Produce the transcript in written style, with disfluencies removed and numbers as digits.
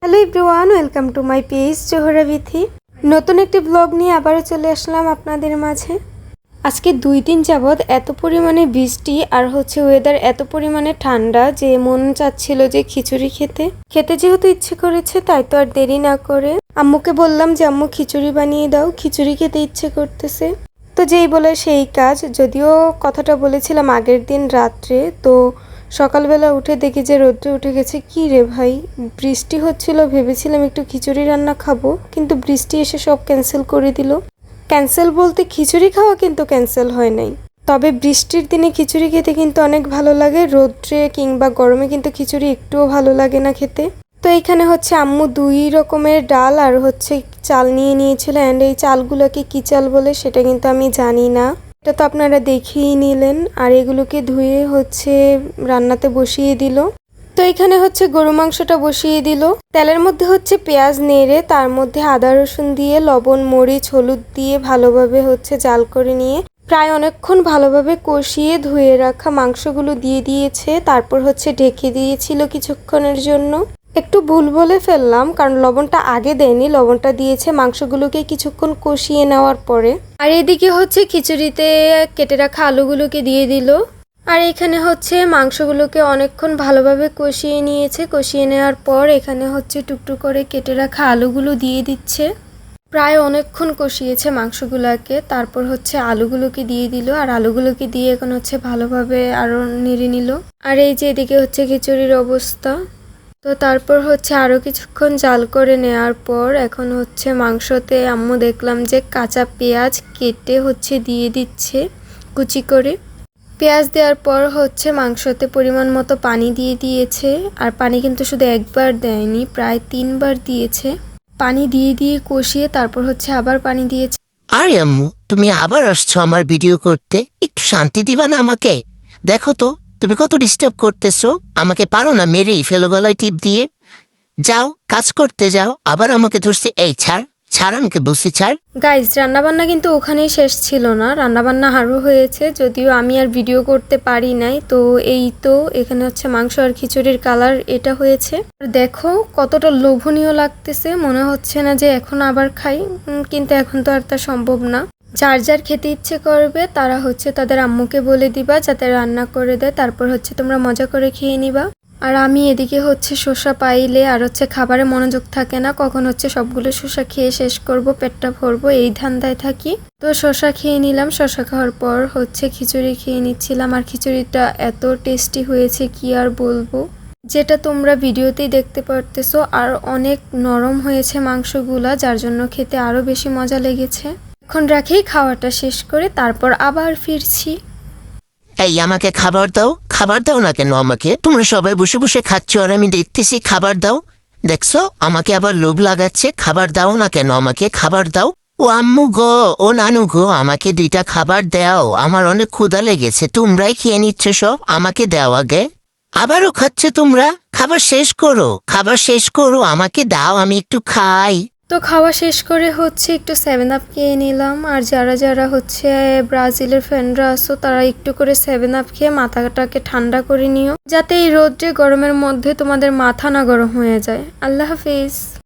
Hello everyone, welcome to my page Zohra Bithi. নতুন একটি blog নিয়ে আবারও চলে আসলাম আপনাদের মাঝে। আজকে 2 দিন যাবৎ এত পরিমাণে বৃষ্টি আর ওয়েদার এত পরিমাণে ঠান্ডা যে মন চাচ্ছিল যে খিচুড়ি খেতে যেহেতু ইচ্ছে করেছে, তাই তো আর দেরি না করে আম্মুকে বললাম যে আম্মু খিচুড়ি বানিয়ে দাও, খিচুড়ি খেতে ইচ্ছে করতেছে। তো যেই বলে সেই কাজ। যদিও কথাটা বলেছিলাম আগের দিন রাত্রে, তো সকালবেলা উঠে দেখি যে রোদ্রে উঠে গেছে। কি রে ভাই, বৃষ্টি হচ্ছিল, ভেবেছিলাম একটু খিচুড়ি রান্না খাবো, কিন্তু বৃষ্টি এসে সব ক্যান্সেল করে দিল। ক্যান্সেল বলতে খিচুড়ি খাওয়া কিন্তু ক্যান্সেল হয় নাই, তবে বৃষ্টির দিনে খিচুড়ি খেতে কিন্তু অনেক ভালো লাগে। রোদ্রে কিংবা গরমে কিন্তু খিচুড়ি একটুও ভালো লাগে না খেতে। তো এইখানে আম্মু 2 রকমের ডাল আর চাল নিয়ে নিয়েছিল। অ্যান্ড এই চালগুলোকে কি চাল বলে সেটা কিন্তু আমি জানি না, এটা তো আপনারা দেখেই নিলেন। আর এগুলোকে ধুয়ে রান্নাতে বসিয়ে দিল। তো এখানে গরু মাংসটা বসিয়ে দিল। তেলের মধ্যে পেঁয়াজ নেড়ে তার মধ্যে আদা রসুন দিয়ে লবণ মরিচ হলুদ দিয়ে ভালোভাবে জাল করে নিয়ে প্রায় অনেকক্ষণ ভালোভাবে কষিয়ে ধুয়ে রাখা মাংসগুলো দিয়ে দিয়েছে। তারপর ঢেকে দিয়েছিল কিছুক্ষণের জন্য। একটু ভুল বলে ফেললাম, কারণ লবণটা আগে দেয়নি, লবণটা দিয়েছে মাংসগুলোকে কিছুক্ষণ কষিয়ে নেওয়ার পরে। আর এদিকে খিচুড়িতে কেটে রাখা আলুগুলোকে দিয়ে দিল। আর এখানে মাংসগুলোকে অনেকক্ষণ ভালোভাবে কষিয়ে নিয়েছে। কষিয়ে নেওয়ার পর এখানে টুকটুক করে কেটে রাখা আলুগুলো দিয়ে দিচ্ছে। প্রায় অনেকক্ষণ কষিয়েছে মাংসগুলোকে, তারপর আলুগুলোকে দিয়ে দিল। আর আলুগুলোকে দিয়ে এখন ভালোভাবে আরও নেড়ে নিল। আর এই যে এদিকে খিচুড়ির অবস্থা। তো তারপর আরও কিছুক্ষণ জাল করে নেওয়ার পর এখন মাংসতে আম্মু দেখলাম যে কাঁচা পেঁয়াজ কেটে দিয়ে দিচ্ছে কুচি করে। পেঁয়াজ দেওয়ার পর মাংসতে পরিমাণ মতো পানি দিয়ে দিয়েছে। আর পানি কিন্তু শুধু একবার দেয়নি, প্রায় 3 বার দিয়েছে। পানি দিয়ে দিয়ে কষিয়ে তারপর আবার পানি দিয়েছে। আরে আম্মু, তুমি আবার আসছো আমার ভিডিও করতে, একটু শান্তি দিবা না আমাকে? দেখো তো তুমি কত ডিস্টার্ব করতেছো আমাকে, পারো না মেরেই ফেলো গলায় টিপ দিয়ে? যাও কাজ করতে যাও, আবার আমাকে ধরছে। এই ছাড় ছাড়, আমাকে বলছি ছাড়। গাইজ, রান্নাবান্না কিন্তু ওখানেই শেষ ছিল না, রান্নাবান্না আরও হয়েছে, যদিও আমি আর ভিডিও করতে পারি নাই। তো এই তো এখানে মাংস আর খিচুড়ির কালার এটা হয়েছে। দেখো কতটা লোভনীয় লাগতেছে, মনে হচ্ছে না যে এখন আবার খাই, কিন্তু এখন তো আর তা সম্ভব না। যার যার খেতে ইচ্ছে করবে তারা তাদের আম্মুকে বলে দিবা যাতে রান্না করে দেয়, তারপর তোমরা মজা করে খেয়ে নিবা। আর আমি এদিকে শসা পাইলে আর খাবারে মনোযোগ থাকে না, কখন সবগুলো শসা খেয়ে শেষ করব, পেটটা ভরবো, এই ধান্দায় থাকি। তো শসা খেয়ে নিলাম। শসা খাওয়ার পর খিচুড়ি খেয়ে নিচ্ছিলাম। আর খিচুড়িটা এত টেস্টি হয়েছে কি আর বলবো, যেটা তোমরা ভিডিওতেই দেখতে পারতেছো। আর অনেক নরম হয়েছে মাংসগুলা, যার জন্য খেতে আরো বেশি মজা লেগেছে। এখন রাখি, খাওয়াটা শেষ করে তারপর আবার ফিরছি। এই আমাকে খাবার দাও, খাবার দাও না কেন আমাকে? তোমরা সবাই বসে বসে খাচ্ছ আর আমি দেখতেছি, খাবার দাও। দেখছো আমাকে আবার লোভ লাগাচ্ছে, খাবার দাও না কেন আমাকে? খাবার দাও। ও আম্মু গো, ও নানু গো, আমাকে 2টা খাবার দাও, আমার অনেক ক্ষুধা লেগেছে। তোমরাই খেয়ে নিচ্ছ সব, আমাকে দাও আগে। আবারও খাচ্ছে তোমরা? খাবার শেষ করো, খাবার শেষ করো, আমাকে দাও, আমি একটু খাই। তো খাওয়া শেষ করে একটু 7 আপ খেয়ে নিলাম। আর যারা যারা ব্রাজিলের ফ্যানরা আসো, তারা একটু করে 7 আপ খেয়ে মাথাটাকে ঠান্ডা করে নিও, যাতে এই রোদ্রে গরমের মধ্যে তোমাদের মাথা না গরম হয়ে যায়। আল্লাহ হাফিজ।